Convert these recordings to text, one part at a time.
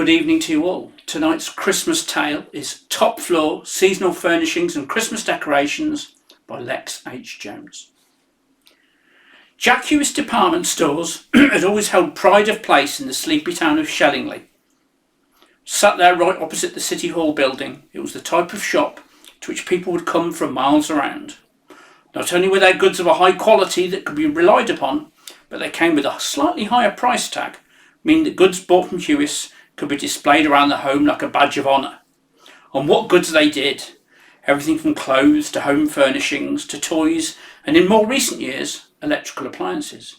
good evening to you all. Tonight's Christmas tale is Top Floor, Seasonal Furnishings and Christmas Decorations by Lex H. Jones. Jack Hewis department stores had always held pride of place in the sleepy town of Shellingly. Sat there right opposite the City Hall building, it was the type of shop to which people would come from miles around. Not only were their goods of a high quality that could be relied upon, but they came with a slightly higher price tag, meaning that goods bought from Hewis could be displayed around the home like a badge of honour. And what goods they did! Everything from clothes to home furnishings to toys, and in more recent years, electrical appliances.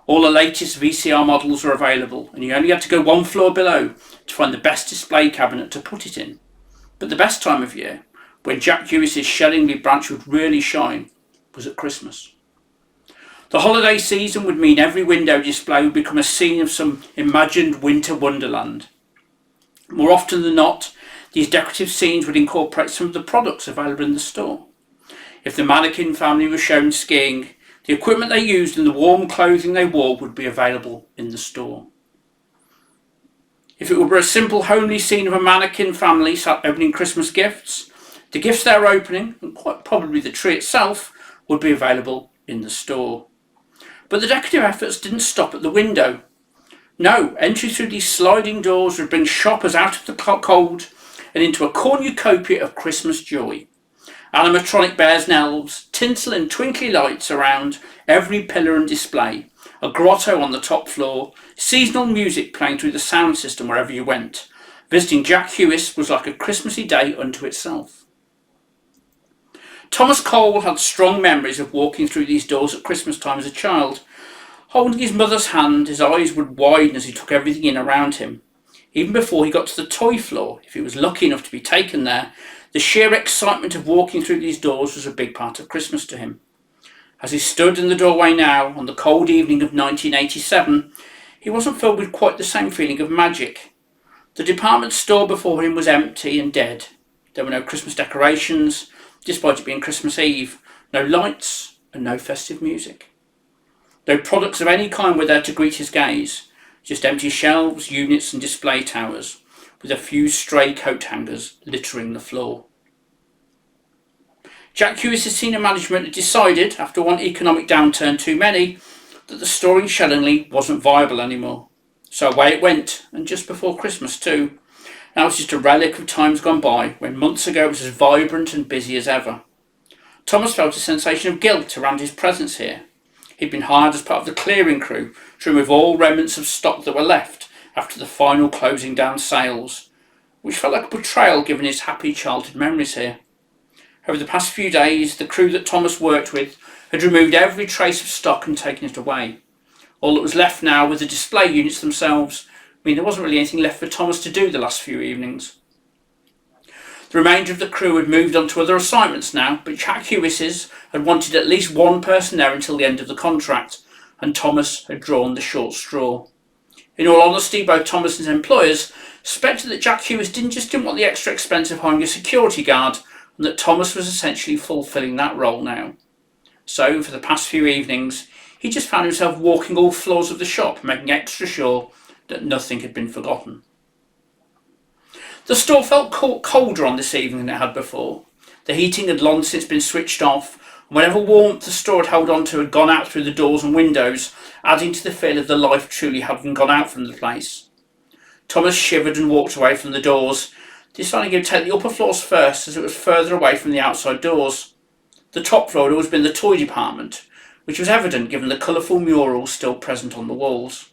All the latest VCR models were available, and you only had to go one floor below to find the best display cabinet to put it in. But the best time of year, when Jack Hewis's Shellingly branch would really shine, was at Christmas. The holiday season would mean every window display would become a scene of some imagined winter wonderland. More often than not, these decorative scenes would incorporate some of the products available in the store. If the mannequin family was shown skiing, the equipment they used and the warm clothing they wore would be available in the store. If it were a simple homely scene of a mannequin family sat opening Christmas gifts, the gifts they were opening, and quite probably the tree itself, would be available in the store. But the decorative efforts didn't stop at the window. No, entry through these sliding doors would bring shoppers out of the cold and into a cornucopia of Christmas joy. Animatronic bears and elves, tinsel and twinkly lights around every pillar and display, a grotto on the top floor, seasonal music playing through the sound system wherever you went. Visiting Jack Hewis was like a Christmassy day unto itself. Thomas Cole had strong memories of walking through these doors at Christmas time as a child. Holding his mother's hand, his eyes would widen as he took everything in around him. Even before he got to the toy floor, if he was lucky enough to be taken there, the sheer excitement of walking through these doors was a big part of Christmas to him. As he stood in the doorway now, on the cold evening of 1987, he wasn't filled with quite the same feeling of magic. The department store before him was empty and dead. There were no Christmas decorations, despite it being Christmas Eve, no lights and no festive music. No products of any kind were there to greet his gaze, just empty shelves, units and display towers, with a few stray coat hangers littering the floor. Jack Hewis's senior management had decided, after one economic downturn too many, that the store in Shellingly wasn't viable anymore. So away it went, and just before Christmas too. Now it's just a relic of times gone by, when months ago it was as vibrant and busy as ever. Thomas felt a sensation of guilt around his presence here. He'd been hired as part of the clearing crew to remove all remnants of stock that were left after the final closing down sales, which felt like a betrayal given his happy childhood memories here. Over the past few days, the crew that Thomas worked with had removed every trace of stock and taken it away. All that was left now were the display units themselves. There wasn't really anything left for Thomas to do the last few evenings. The remainder of the crew had moved on to other assignments now, but Jack Hewis's had wanted at least one person there until the end of the contract, and Thomas had drawn the short straw. In all honesty, both Thomas and his employers suspected that Jack Hewis didn't want the extra expense of hiring a security guard, and that Thomas was essentially fulfilling that role now. So, for the past few evenings, he just found himself walking all floors of the shop, making extra sure that nothing had been forgotten. The store felt colder on this evening than it had before. The heating had long since been switched off, and whatever warmth the store had held on to had gone out through the doors and windows, adding to the feel of the life truly having gone out from the place. Thomas shivered and walked away from the doors, deciding he would take the upper floors first as it was further away from the outside doors. The top floor had always been the toy department, which was evident given the colourful murals still present on the walls.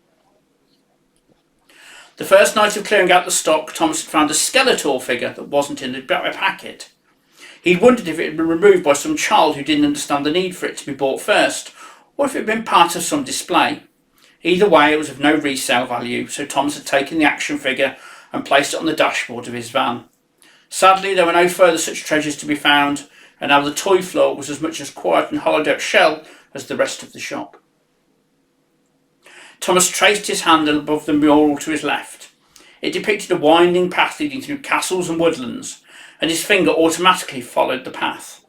The first night of clearing out the stock, Thomas had found a Skeletor figure that wasn't in a packet. He'd wondered if it had been removed by some child who didn't understand the need for it to be bought first, or if it had been part of some display. Either way, it was of no resale value, so Thomas had taken the action figure and placed it on the dashboard of his van. Sadly, there were no further such treasures to be found, and now the toy floor was as much as quiet and hollowed out shell as the rest of the shop. Thomas traced his hand above the mural to his left. It depicted a winding path leading through castles and woodlands, and his finger automatically followed the path.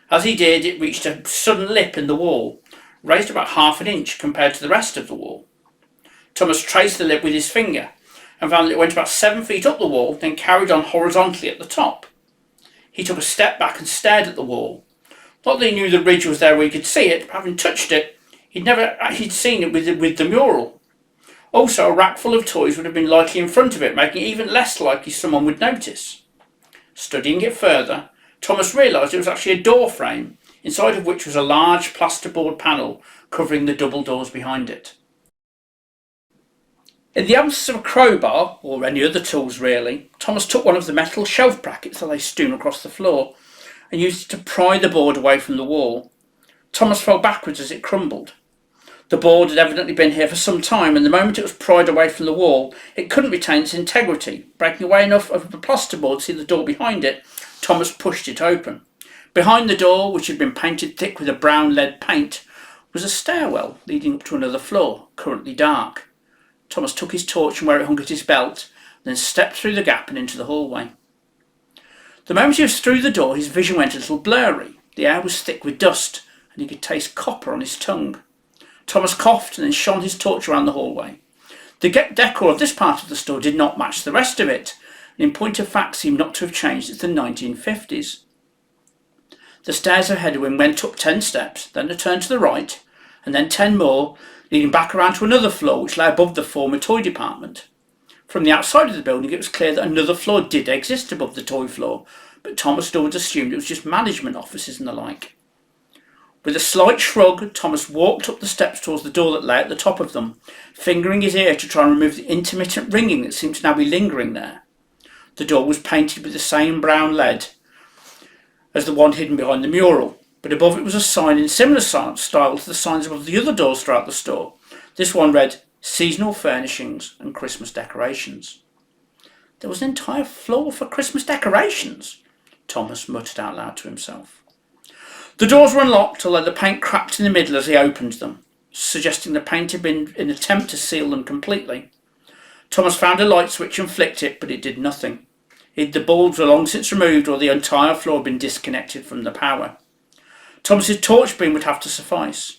As he did, it reached a sudden lip in the wall, raised about 1/2 inch compared to the rest of the wall. Thomas traced the lip with his finger, and found that it went about 7 feet up the wall, then carried on horizontally at the top. He took a step back and stared at the wall. Not that he knew the ridge was there where he could see it, but having touched it, he'd seen it with the mural. Also, a rack full of toys would have been likely in front of it, making it even less likely someone would notice. Studying it further, Thomas realised it was actually a door frame, inside of which was a large plasterboard panel covering the double doors behind it. In the absence of a crowbar, or any other tools really, Thomas took one of the metal shelf brackets that lay strewn across the floor and used it to pry the board away from the wall. Thomas fell backwards as it crumbled. The board had evidently been here for some time, and the moment it was pried away from the wall, it couldn't retain its integrity. Breaking away enough of the plasterboard to see the door behind it, Thomas pushed it open. Behind the door, which had been painted thick with a brown lead paint, was a stairwell leading up to another floor, currently dark. Thomas took his torch from where it hung at his belt, then stepped through the gap and into the hallway. The moment he was through the door, his vision went a little blurry. The air was thick with dust, and he could taste copper on his tongue. Thomas coughed and then shone his torch around the hallway. The decor of this part of the store did not match the rest of it, and in point of fact seemed not to have changed since the 1950s. The stairs ahead of him went up 10 steps, then a turn to the right, and then 10 more, leading back around to another floor which lay above the former toy department. From the outside of the building it was clear that another floor did exist above the toy floor, but Thomas had always assumed it was just management offices and the like. With a slight shrug, Thomas walked up the steps towards the door that lay at the top of them, fingering his ear to try and remove the intermittent ringing that seemed to now be lingering there. The door was painted with the same brown lead as the one hidden behind the mural, but above it was a sign in similar style to the signs above the other doors throughout the store. This one read, "Seasonal Furnishings and Christmas Decorations." There was an entire floor for Christmas decorations, Thomas muttered out loud to himself. The doors were unlocked, although the paint cracked in the middle as he opened them, suggesting the paint had been in an attempt to seal them completely. Thomas found a light switch and flicked it, but it did nothing. The bulbs were long since removed, or the entire floor had been disconnected from the power. Thomas's torch beam would have to suffice.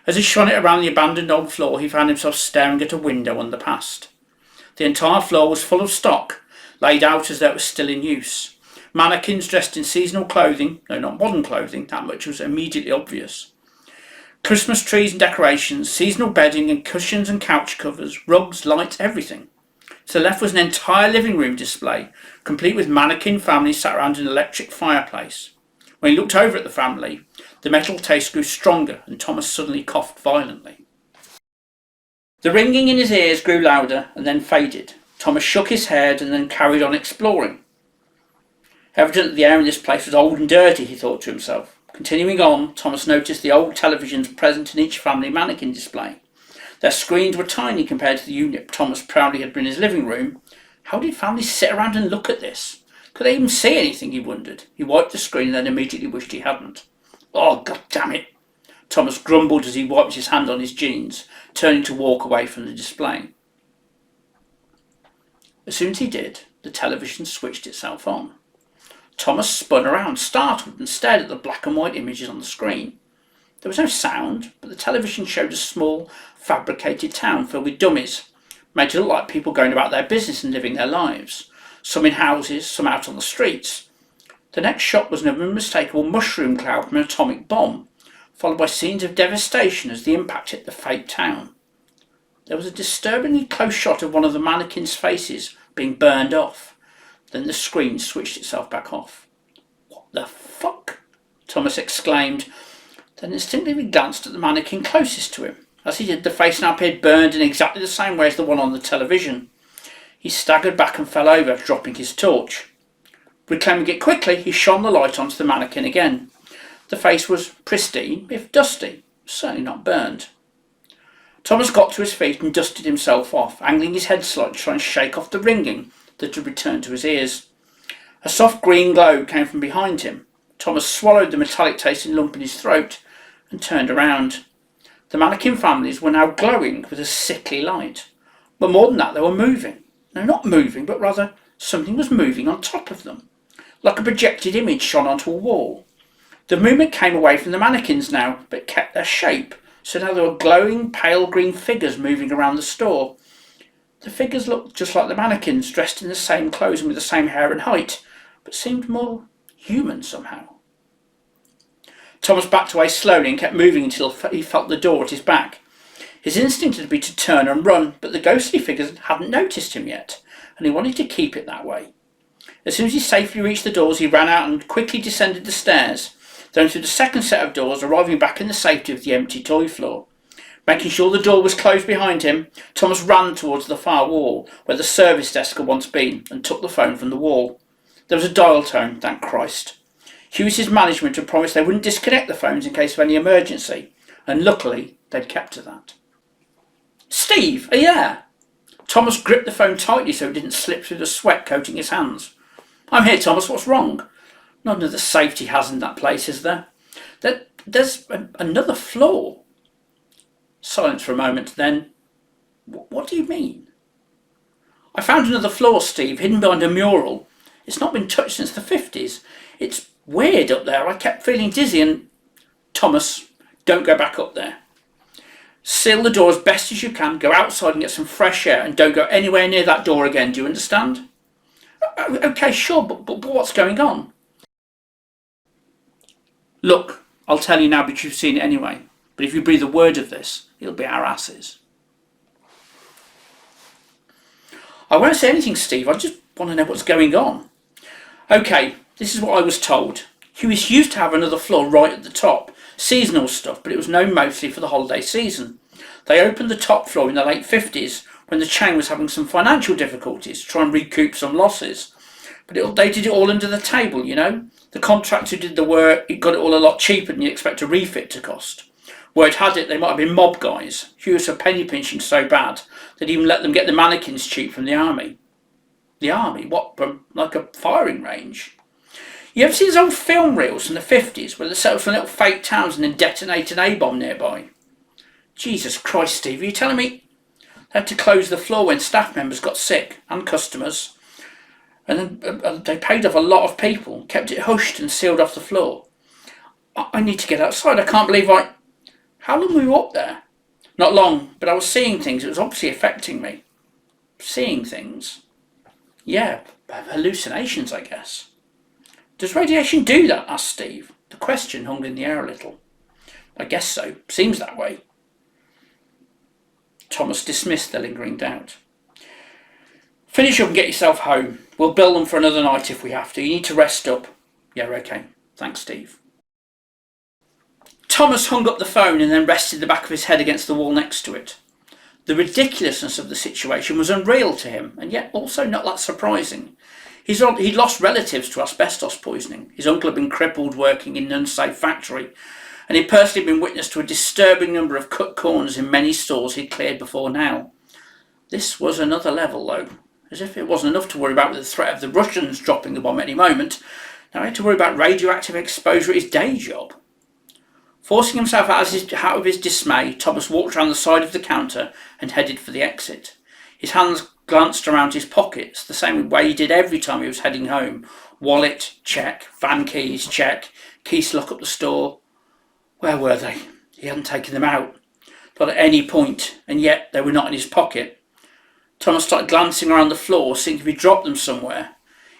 As he shone it around the abandoned old floor, he found himself staring at a window on the past. The entire floor was full of stock, laid out as though it was still in use. Mannequins dressed in seasonal clothing, no, not modern clothing, that much was immediately obvious. Christmas trees and decorations, seasonal bedding and cushions and couch covers, rugs, lights, everything. To the left was an entire living room display, complete with mannequin families sat around an electric fireplace. When he looked over at the family, the metal taste grew stronger and Thomas suddenly coughed violently. The ringing in his ears grew louder and then faded. Thomas shook his head and then carried on exploring. Evidently the air in this place was old and dirty, he thought to himself. Continuing on, Thomas noticed the old televisions present in each family mannequin display. Their screens were tiny compared to the unit Thomas proudly had been in his living room. How did families sit around and look at this? Could they even see anything, he wondered. He wiped the screen and then immediately wished he hadn't. Oh, God damn it! Thomas grumbled as he wiped his hand on his jeans, turning to walk away from the display. As soon as he did, the television switched itself on. Thomas spun around, startled, and stared at the black and white images on the screen. There was no sound, but the television showed a small, fabricated town filled with dummies, made to look like people going about their business and living their lives, some in houses, some out on the streets. The next shot was an unmistakable mushroom cloud from an atomic bomb, followed by scenes of devastation as the impact hit the fake town. There was a disturbingly close shot of one of the mannequins' faces being burned off. Then the screen switched itself back off. "What the fuck?" Thomas exclaimed, then instinctively glanced at the mannequin closest to him. As he did, the face now appeared burned in exactly the same way as the one on the television. He staggered back and fell over, dropping his torch. Reclaiming it quickly, he shone the light onto the mannequin again. The face was pristine, if dusty, certainly not burned. Thomas got to his feet and dusted himself off, angling his head slightly to try and shake off the ringing that had returned to his ears. A soft green glow came from behind him. Thomas swallowed the metallic tasting lump in his throat and turned around. The mannequin families were now glowing with a sickly light. But more than that, they were moving. No, not moving, but rather something was moving on top of them, like a projected image shone onto a wall. The movement came away from the mannequins now, but kept their shape, so now there were glowing, pale green figures moving around the store. The figures looked just like the mannequins, dressed in the same clothes and with the same hair and height, but seemed more human somehow. Thomas backed away slowly and kept moving until he felt the door at his back. His instinct had been to turn and run, but the ghostly figures hadn't noticed him yet, and he wanted to keep it that way. As soon as he safely reached the doors, he ran out and quickly descended the stairs, then through the second set of doors, arriving back in the safety of the empty toy floor. Making sure the door was closed behind him, Thomas ran towards the far wall, where the service desk had once been, and took the phone from the wall. There was a dial tone, thank Christ. Hughes's management had promised they wouldn't disconnect the phones in case of any emergency, and luckily they'd kept to that. "Steve, are you there?" Thomas gripped the phone tightly so it didn't slip through the sweat coating his hands. "I'm here, Thomas, what's wrong?" "Not another safety hazard in that place, is there?" There's another floor." Silence for a moment, then, "What do you mean?" "I found another floor, Steve, hidden behind a mural. It's not been touched since the 50s. It's weird up there. I kept feeling dizzy and—" "Thomas, don't go back up there. Seal the door as best as you can, go outside and get some fresh air, and don't go anywhere near that door again, do you understand?" "Okay, sure, but what's going on?" "Look, I'll tell you now, but you've seen it anyway. But if you breathe a word of this, it'll be our asses." "I won't say anything, Steve. I just want to know what's going on." "Okay, this is what I was told. Hughes used to have another floor right at the top, seasonal stuff, but it was known mostly for the holiday season. They opened the top floor in the late 50s when the chain was having some financial difficulties to try and recoup some losses. But they did it all under the table, you know. The contractor who did the work, he got it all a lot cheaper than you expect a refit to cost. Word had it they might have been mob guys. Hughes were penny pinching so bad they'd even let them get the mannequins cheap from the army." "The army? What, from like a firing range?" "You ever see those old film reels from the 50s where they set up some little fake towns and then detonate an A-bomb nearby?" "Jesus Christ, Steve, are you telling me?" "They had to close the floor when staff members got sick, and customers. And then they paid off a lot of people, kept it hushed and sealed off the floor. I need to get outside. I can't believe I—" "How long were you up there?" "Not long, but I was seeing things. It was obviously affecting me." "Seeing things?" "Yeah, hallucinations, I guess." "Does radiation do that?" asked Steve. The question hung in the air a little. "I guess so. Seems that way." Thomas dismissed the lingering doubt. "Finish up and get yourself home. We'll bill them for another night if we have to. You need to rest up." "Yeah, okay. Thanks, Steve." Thomas hung up the phone and then rested the back of his head against the wall next to it. The ridiculousness of the situation was unreal to him, and yet also not that surprising. He'd lost relatives to asbestos poisoning. His uncle had been crippled working in an unsafe factory, and he'd personally been witness to a disturbing number of cut corners in many stores he'd cleared before now. This was another level, though. As if it wasn't enough to worry about with the threat of the Russians dropping the bomb any moment, now he had to worry about radioactive exposure at his day job. Forcing himself out of his dismay, Thomas walked around the side of the counter and headed for the exit. His hands glanced around his pockets, the same way he did every time he was heading home. Wallet, check. Van keys, check. Keys to lock up the store. Where were they? He hadn't taken them out. Not at any point, and yet they were not in his pocket. Thomas started glancing around the floor, seeing if he'd dropped them somewhere.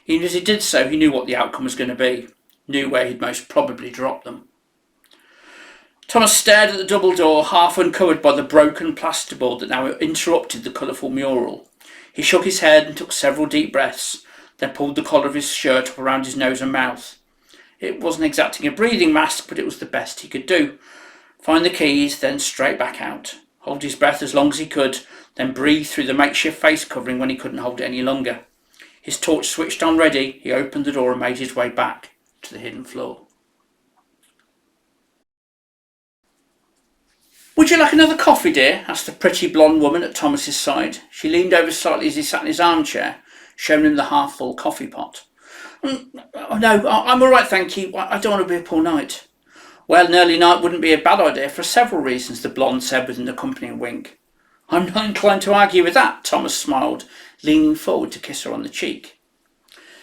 Even as he did so, he knew what the outcome was going to be. Knew where he'd most probably dropped them. Thomas stared at the double door, half uncovered by the broken plasterboard that now interrupted the colourful mural. He shook his head and took several deep breaths, then pulled the collar of his shirt up around his nose and mouth. It wasn't exactly a breathing mask, but it was the best he could do. Find the keys, then straight back out. Hold his breath as long as he could, then breathe through the makeshift face covering when he couldn't hold it any longer. His torch switched on ready, he opened the door and made his way back to the hidden floor. "Would you like another coffee, dear?" asked the pretty blonde woman at Thomas's side. She leaned over slightly as he sat in his armchair, showing him the half-full coffee pot. "Oh, no, I'm all right, thank you. I don't want to be up all night." "Well, an early night wouldn't be a bad idea for several reasons," the blonde said with an accompanying wink. "I'm not inclined to argue with that," Thomas smiled, leaning forward to kiss her on the cheek.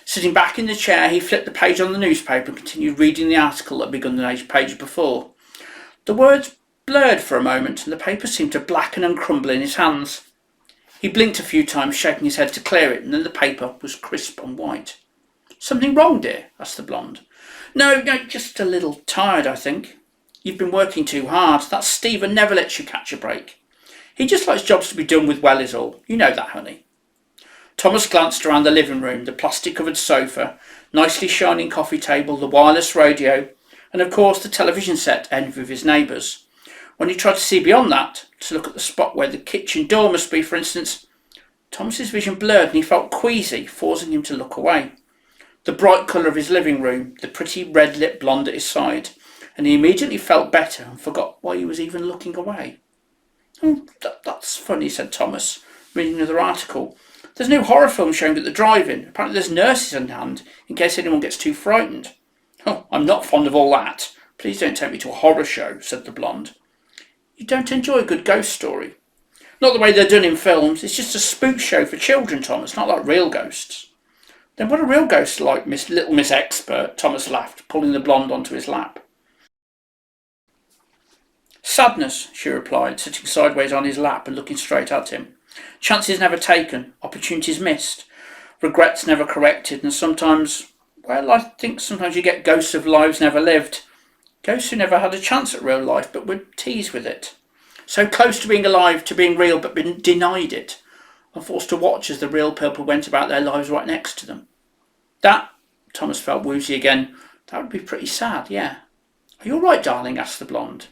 Sitting back in the chair, he flipped the page on the newspaper and continued reading the article that had begun the page before. The words blurred for a moment, and the paper seemed to blacken and crumble in his hands. He blinked a few times, shaking his head to clear it, and then the paper was crisp and white. "Something wrong, dear?" asked the blonde. No, just a little tired, I think. You've been working too hard. That Stephen never lets you catch a break. He just likes jobs to be done with well is all. You know that, honey." Thomas glanced around the living room, the plastic-covered sofa, nicely shining coffee table, the wireless radio, and of course the television set envy of his neighbours. When he tried to see beyond that, to look at the spot where the kitchen door must be, for instance, Thomas's vision blurred and he felt queasy, forcing him to look away. The bright colour of his living room, the pretty red-lipped blonde at his side, and he immediately felt better and forgot why he was even looking away. "Oh, that's funny," said Thomas, reading another article. "There's a new horror film showing at the drive-in. Apparently there's nurses on hand, in case anyone gets too frightened." "Oh, I'm not fond of all that. Please don't take me to a horror show," said the blonde. "You don't enjoy a good ghost story?" "Not the way they're done in films. It's just a spook show for children, Thomas, not like real ghosts." "Then what are real ghosts like, Little Miss Expert?" Thomas laughed, pulling the blonde onto his lap. "Sadness," she replied, sitting sideways on his lap and looking straight at him. "Chances never taken, opportunities missed, regrets never corrected, and sometimes, well, I think sometimes you get ghosts of lives never lived. Ghosts who never had a chance at real life but were teased with it. So close to being alive, to being real, but been denied it, and forced to watch as the real people went about their lives right next to them. That," Thomas felt woozy again, "that would be pretty sad, yeah." "Are you all right, darling?" asked the blonde.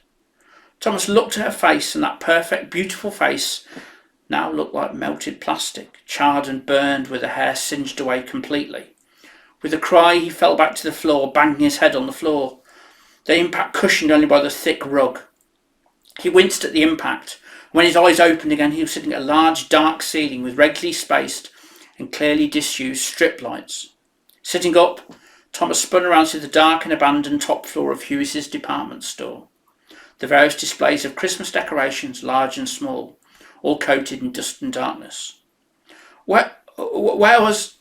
Thomas looked at her face, and that perfect, beautiful face now looked like melted plastic, charred and burned with the hair singed away completely. With a cry, he fell back to the floor, banging his head on the floor, the impact cushioned only by the thick rug. He winced at the impact. When his eyes opened again, he was sitting at a large, dark ceiling with regularly spaced and clearly disused strip lights. Sitting up, Thomas spun around to the dark and abandoned top floor of Hughes's department store. The various displays of Christmas decorations, large and small, all coated in dust and darkness. Where was...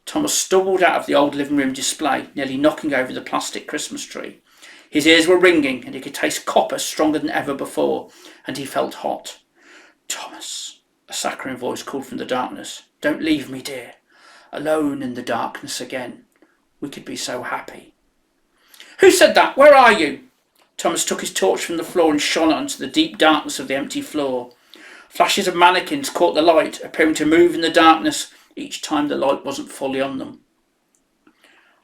Thomas stumbled out of the old living room display, nearly knocking over the plastic Christmas tree. His ears were ringing, and he could taste copper stronger than ever before, and he felt hot. "Thomas," a saccharine voice called from the darkness. "Don't leave me, dear. Alone in the darkness again. We could be so happy." "Who said that? Where are you?" Thomas took his torch from the floor and shone it onto the deep darkness of the empty floor. Flashes of mannequins caught the light, appearing to move in the darkness each time the light wasn't fully on them.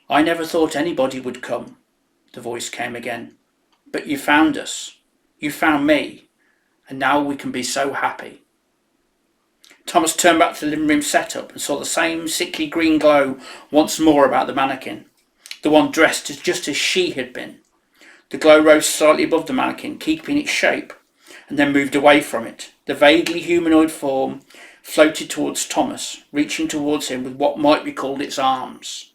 "I never thought anybody would come," the voice came again. "But you found us. You found me. And now we can be so happy." Thomas turned back to the living room setup and saw the same sickly green glow once more about the mannequin, the one dressed just as she had been. The glow rose slightly above the mannequin, keeping its shape, and then moved away from it. The vaguely humanoid form floated towards Thomas, reaching towards him with what might be called its arms.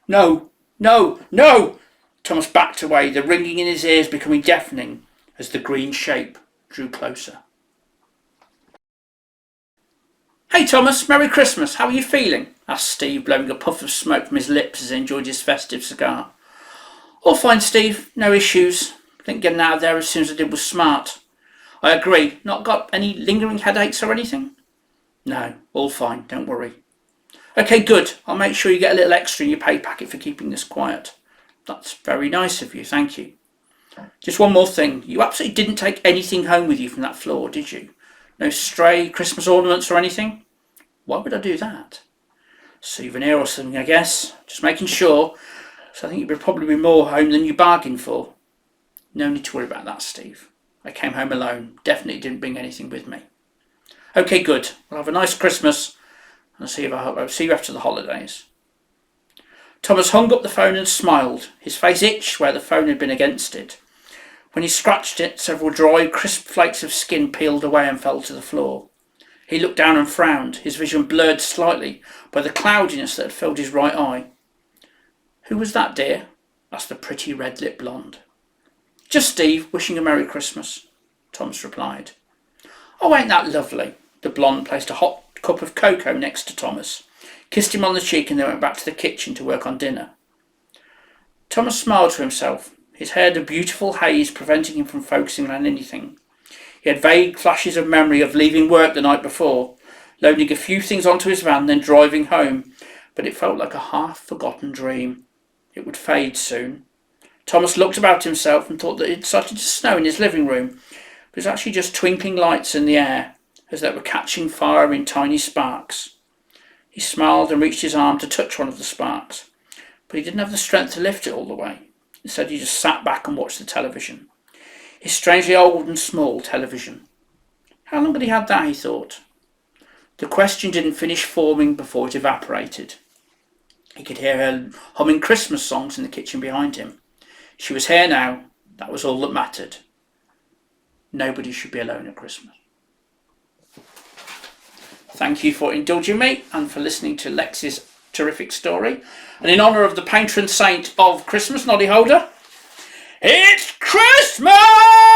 "No, no, no!" Thomas backed away, the ringing in his ears becoming deafening as the green shape drew closer. "Hey Thomas, Merry Christmas, how are you feeling?" asked Steve, blowing a puff of smoke from his lips as he enjoyed his festive cigar. "All fine, Steve, no issues. I think getting out of there as soon as I did was smart." "I agree. Not got any lingering headaches or anything?" "No, all fine, don't worry." "Okay, good. I'll make sure you get a little extra in your pay packet for keeping this quiet." "That's very nice of you, thank you." "Just one more thing. You absolutely didn't take anything home with you from that floor, did you? No stray Christmas ornaments or anything?" "Why would I do that?" "Souvenir or something, I guess. Just making sure. So I think you'd probably be more home than you bargained for." "No need to worry about that, Steve. I came home alone. Definitely didn't bring anything with me." "Okay, good. Well, have a nice Christmas. And I'll see you after the holidays." Thomas hung up the phone and smiled. His face itched where the phone had been against it. When he scratched it, several dry, crisp flakes of skin peeled away and fell to the floor. He looked down and frowned, his vision blurred slightly by the cloudiness that had filled his right eye. "Who was that, dear?" asked the pretty red-lipped blonde. "Just Steve, wishing a Merry Christmas," Thomas replied. "Oh, ain't that lovely?" The blonde placed a hot cup of cocoa next to Thomas, kissed him on the cheek, and then went back to the kitchen to work on dinner. Thomas smiled to himself. His hair had a beautiful haze preventing him from focusing on anything. He had vague flashes of memory of leaving work the night before, loading a few things onto his van, then driving home. But it felt like a half-forgotten dream. It would fade soon. Thomas looked about himself and thought that it had started to snow in his living room. It was actually just twinkling lights in the air, as they were catching fire in tiny sparks. He smiled and reached his arm to touch one of the sparks, but he didn't have the strength to lift it all the way. Instead, he just sat back and watched the television. His strangely old and small television. How long had he had that, he thought? The question didn't finish forming before it evaporated. He could hear her humming Christmas songs in the kitchen behind him. She was here now. That was all that mattered. Nobody should be alone at Christmas. Thank you for indulging me and for listening to Lex's terrific story. And in honour of the patron saint of Christmas, Noddy Holder, it's Christmas!